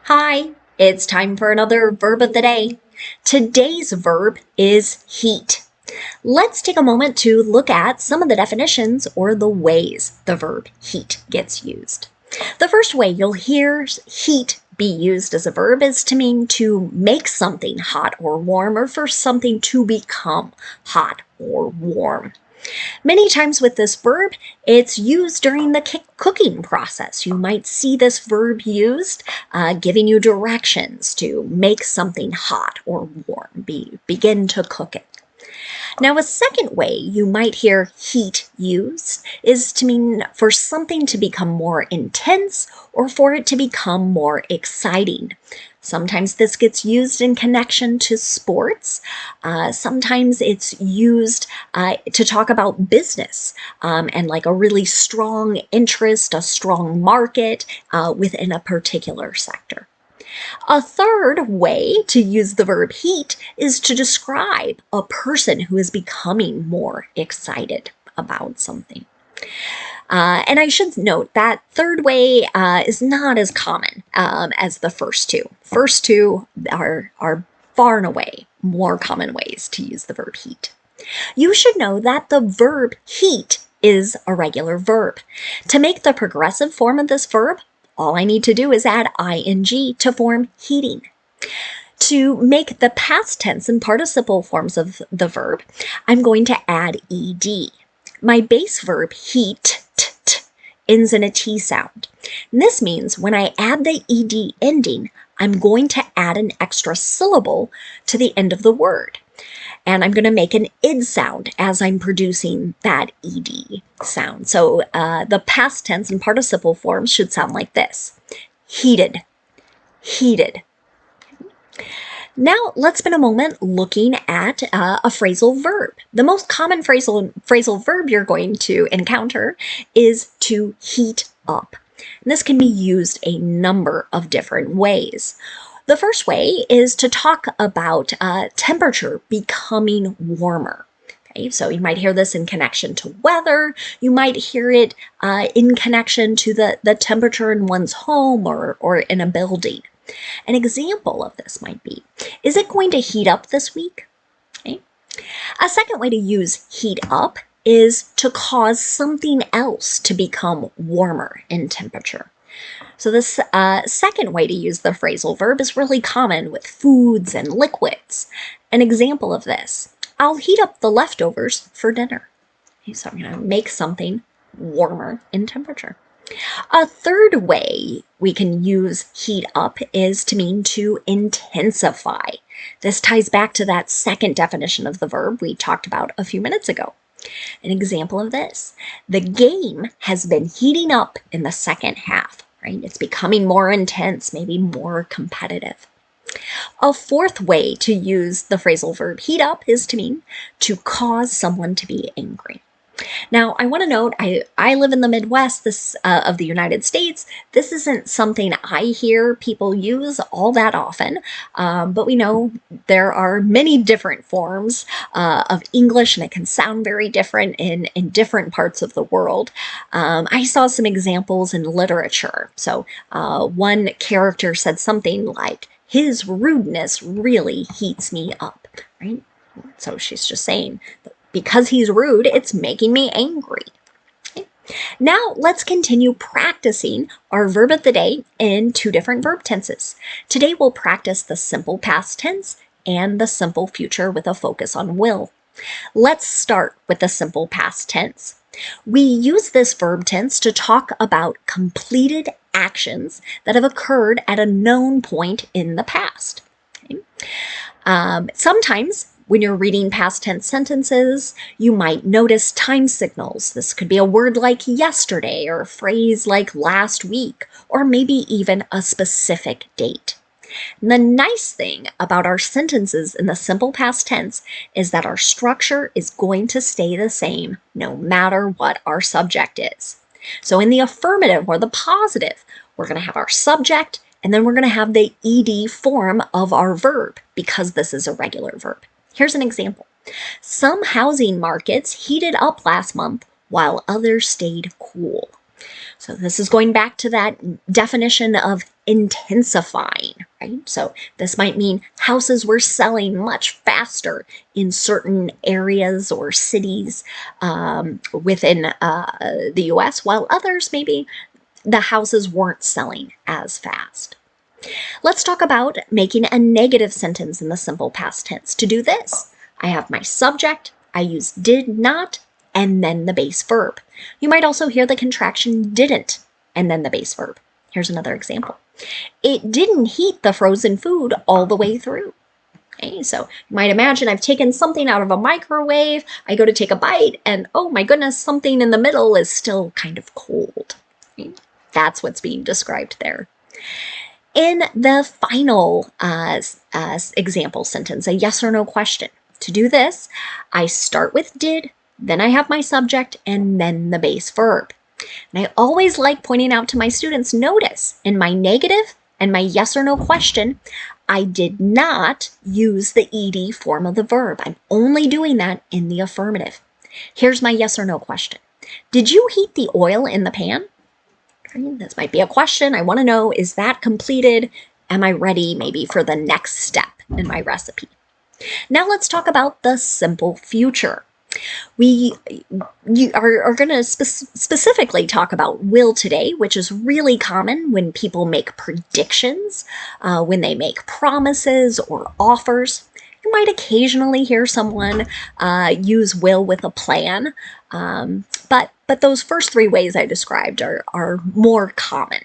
Hi, it's time for another verb of the day. Today's verb is heat. Let's take a moment to look at some of the definitions or the ways the verb heat gets used. The first way you'll hear heat be used as a verb is to mean to make something hot or warm, or for something to become hot or warm. Many times with this verb, it's used during the cooking process. You might see this verb used giving you directions to make something hot or warm, begin to cook it. Now, a second way you might hear heat used is to mean for something to become more intense or for it to become more exciting. Sometimes this gets used in connection to sports. Sometimes it's used to talk about business and like a really strong interest, a strong market within a particular sector. A third way to use the verb heat is to describe a person who is becoming more excited about something. And I should note that third way is not as common as the first two. First two are far and away more common ways to use the verb heat. You should know that the verb heat is a regular verb. To make the progressive form of this verb, all I need to do is add ing to form heating. To make the past tense and participle forms of the verb, I'm going to add ed. My base verb heat ends in a T sound. And this means when I add the ed ending, I'm going to add an extra syllable to the end of the word. And I'm going to make an id sound as I'm producing that ed sound. So the past tense and participle forms should sound like this. Heated, heated. Now let's spend a moment looking at a phrasal verb. The most common phrasal verb you're going to encounter is to heat up. And this can be used a number of different ways. The first way is to talk about temperature becoming warmer. Okay, so you might hear this in connection to weather. You might hear it in connection to the temperature in one's home or in a building. An example of this might be, is it going to heat up this week? Okay. A second way to use heat up is to cause something else to become warmer in temperature. So this second way to use the phrasal verb is really common with foods and liquids. An example of this, I'll heat up the leftovers for dinner. Okay, so I'm going to make something warmer in temperature. A third way we can use heat up is to mean to intensify. This ties back to that second definition of the verb we talked about a few minutes ago. An example of this, the game has been heating up in the second half, right? It's becoming more intense, maybe more competitive. A fourth way to use the phrasal verb heat up is to mean to cause someone to be angry. Now, I want to note, I live in the Midwest of the United States. This isn't something I hear people use all that often, but we know there are many different forms of English, and it can sound very different in different parts of the world. I saw some examples in literature. So one character said something like, his rudeness really heats me up, right? So she's just saying, because he's rude, it's making me angry. Okay. Now let's continue practicing our verb of the day in two different verb tenses. Today we'll practice the simple past tense and the simple future with a focus on will. Let's start with the simple past tense. We use this verb tense to talk about completed actions that have occurred at a known point in the past. Okay. Sometimes when you're reading past tense sentences, you might notice time signals. This could be a word like yesterday or a phrase like last week, or maybe even a specific date. And the nice thing about our sentences in the simple past tense is that our structure is going to stay the same no matter what our subject is. So in the affirmative or the positive, we're going to have our subject, and then we're going to have the ed form of our verb because this is a regular verb. Here's an example. Some housing markets heated up last month while others stayed cool. So this is going back to that definition of intensifying, right? So this might mean houses were selling much faster in certain areas or cities within the US, while others, maybe the houses weren't selling as fast. Let's talk about making a negative sentence in the simple past tense. To do this, I have my subject, I use did not, and then the base verb. You might also hear the contraction didn't, and then the base verb. Here's another example. It didn't heat the frozen food all the way through. Okay, so you might imagine I've taken something out of a microwave, I go to take a bite, and oh my goodness, something in the middle is still kind of cold. Okay? That's what's being described there. In the final example sentence, a yes or no question. To do this, I start with did, then I have my subject, and then the base verb. And I always like pointing out to my students, notice in my negative and my yes or no question, I did not use the ed form of the verb. I'm only doing that in the affirmative. Here's my yes or no question. Did you heat the oil in the pan? This might be a question. I want to know, is that completed? Am I ready maybe for the next step in my recipe? Now let's talk about the simple future. We are going to specifically talk about will today, which is really common when people make predictions, when they make promises or offers. You might occasionally hear someone use will with a plan, but those first three ways I described are more common.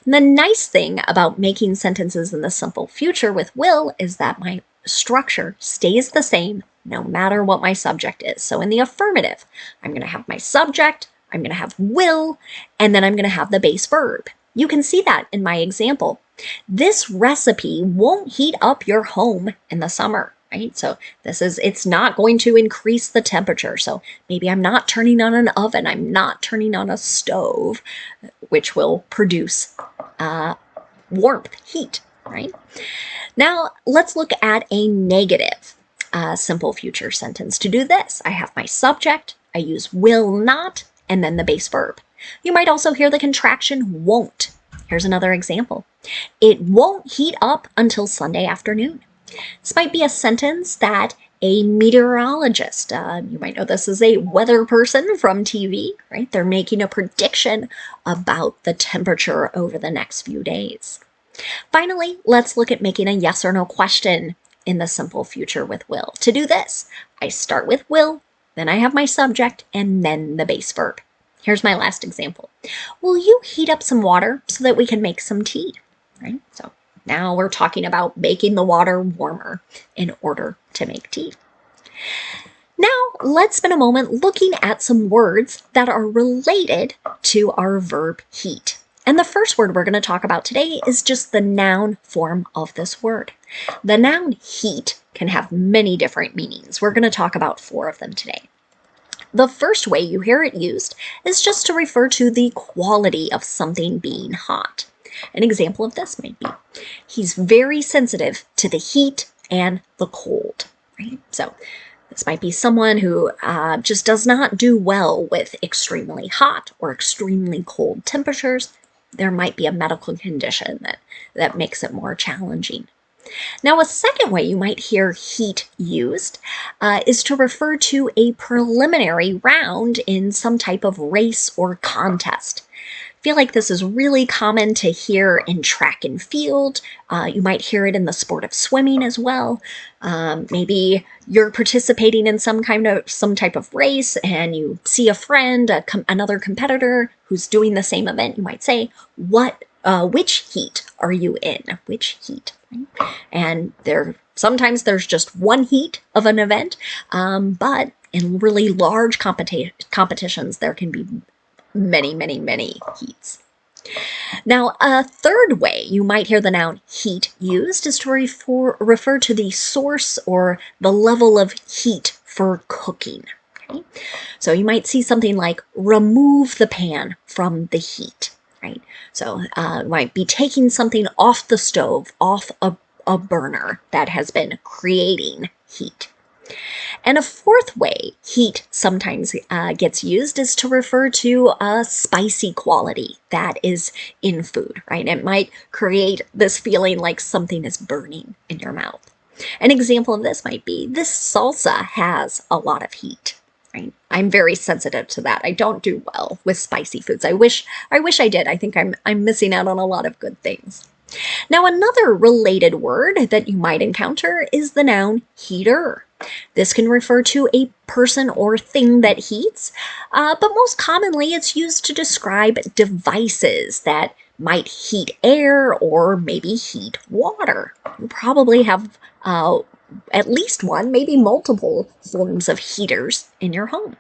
And the nice thing about making sentences in the simple future with will is that my structure stays the same no matter what my subject is. So in the affirmative, I'm going to have my subject, I'm going to have will, and then I'm going to have the base verb. You can see that in my example. This recipe won't heat up your home in the summer, right? So it's not going to increase the temperature. So maybe I'm not turning on an oven, I'm not turning on a stove, which will produce warmth, heat, right? Now let's look at a negative simple future sentence. To do this, I have my subject, I use will not, and then the base verb. You might also hear the contraction won't. Here's another example. It won't heat up until Sunday afternoon. This might be a sentence that a meteorologist, you might know this as a weather person from TV, right? They're making a prediction about the temperature over the next few days. Finally, let's look at making a yes or no question in the simple future with will. To do this, I start with will, then I have my subject, and then the base verb. Here's my last example. Will you heat up some water so that we can make some tea? Right? So now we're talking about making the water warmer in order to make tea. Now let's spend a moment looking at some words that are related to our verb heat. And the first word we're going to talk about today is just the noun form of this word. The noun heat can have many different meanings. We're going to talk about 4 of them today. The first way you hear it used is just to refer to the quality of something being hot. An example of this might be, he's very sensitive to the heat and the cold, right? So this might be someone who just does not do well with extremely hot or extremely cold temperatures. There might be a medical condition that makes it more challenging. Now, a second way you might hear heat used is to refer to a preliminary round in some type of race or contest. I feel like this is really common to hear in track and field. You might hear it in the sport of swimming as well. Maybe you're participating in some type of race and you see a friend, another competitor who's doing the same event. You might say, which heat are you in? Which heat? And sometimes there's just one heat of an event, but in really large competitions, there can be many, many, many heats. Now, a third way you might hear the noun heat used is to refer to the source or the level of heat for cooking. Okay? So you might see something like remove the pan from the heat. Right? So might be taking something off the stove, off a burner that has been creating heat. And a fourth way heat sometimes gets used is to refer to a spicy quality that is in food, right? It might create this feeling like something is burning in your mouth. An example of this might be, this salsa has a lot of heat. Right? I'm very sensitive to that. I don't do well with spicy foods. I wish I did. I think I'm missing out on a lot of good things. Now, another related word that you might encounter is the noun heater. This can refer to a person or thing that heats, but most commonly it's used to describe devices that might heat air or maybe heat water. You probably have at least one, maybe multiple forms of heaters in your home.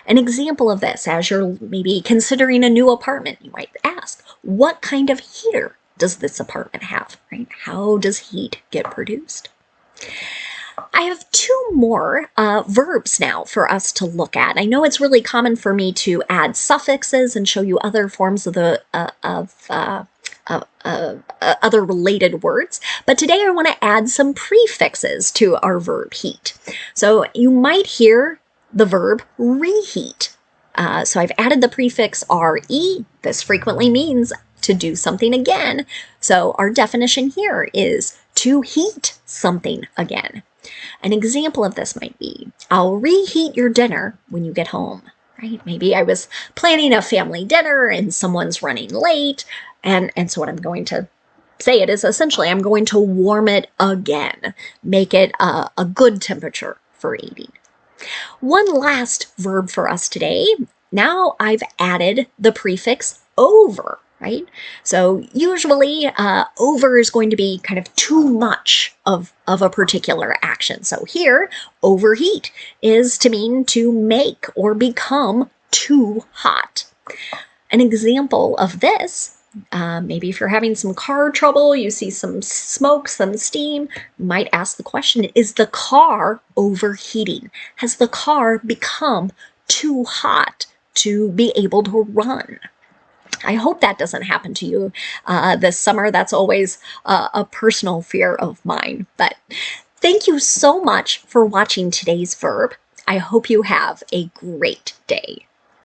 An example of this, as you're maybe considering a new apartment, you might ask, what kind of heater does this apartment have, right? How does heat get produced? I have two more verbs now for us to look at. I know it's really common for me to add suffixes and show you other forms of the other related words, but today I want to add some prefixes to our verb heat. So you might hear the verb reheat. So I've added the prefix re. This frequently means to do something again. So our definition here is to heat something again. An example of this might be, I'll reheat your dinner when you get home, right? Maybe I was planning a family dinner and someone's running late, and so what I'm going to say it is essentially I'm going to warm it again, make it a good temperature for eating. One last verb for us today. Now I've added the prefix over, right? So usually over is going to be kind of too much of a particular action. So here, overheat is to mean to make or become too hot. An example of this, maybe if you're having some car trouble, you see some smoke, some steam, you might ask the question, is the car overheating? Has the car become too hot to be able to run? I hope that doesn't happen to you this summer. That's always a personal fear of mine. But thank you so much for watching today's verb. I hope you have a great day.